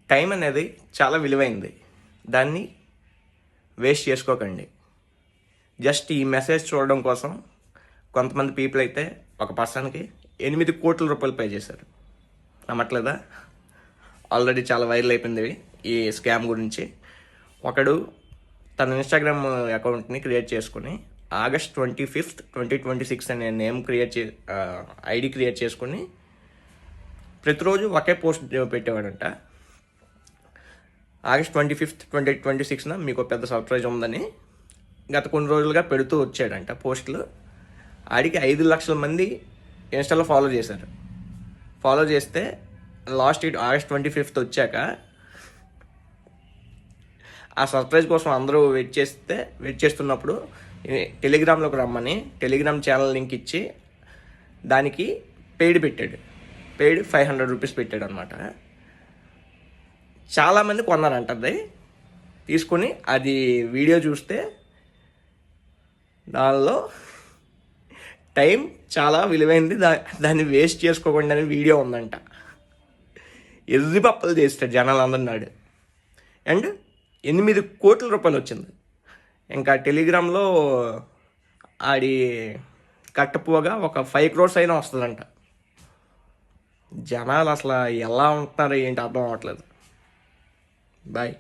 Time అనేది చాలా విలువైంది. దాన్ని వేస్ట్ చేసుకోకండి. జస్ట్ ఈ మెసేజ్ చూడడం కోసం కొంతమంది పీపుల్ అయితే ఒక పర్సన్కి 8 కోట్ల రూపాయలు పే చేశారు. నమ్మట్లేదా? ఆల్రెడీ చాలా వైరల్ అయిపోయింది ఈ స్కామ్ గురించి. ఒకడు తన ఇన్స్టాగ్రామ్ అకౌంట్ని క్రియేట్ చేసుకుని August 25th, 2026 అనే నేమ్ ఐడి క్రియేట్ చేసుకుని ప్రతిరోజు ఒకే పోస్ట్ పెట్టేవాడంట. August 25th, 2026న మీకు పెద్ద సర్ప్రైజ్ ఉందని గత కొన్ని రోజులుగా పెడుతూ వచ్చాడంట పోస్టులు. ఆడికి 5 లక్షల మంది ఇన్స్టాలో ఫాలో చేశారు. ఫాలో చేస్తే లాస్ట్ August 25th వచ్చాక ఆ సర్ప్రైజ్ కోసం అందరూ వెయిట్ చేస్తున్నప్పుడు టెలిగ్రామ్లోకి రమ్మని టెలిగ్రామ్ ఛానల్ లింక్ ఇచ్చి దానికి పెయిడ్ 500 రూపీస్ పెట్టాడు అనమాట. చాలామంది కొన్నారంట. అది తీసుకొని అది వీడియో చూస్తే దానిలో టైం చాలా విలువైంది, దాన్ని వేస్ట్ చేసుకోకుండా అని వీడియో ఉందంట. ఎర్రి పప్పలు చేస్తాడు జనాలందరినాడు. అండ్ 8 కోట్ల రూపాయలు వచ్చింది. ఇంకా టెలిగ్రామ్లో ఆడి కట్టపోగా ఒక 5 crores అయినా వస్తుందంట. జనాలు అసలు ఎలా ఉంటున్నారు ఏంటి అర్థం అవ్వట్లేదు. బాయ్.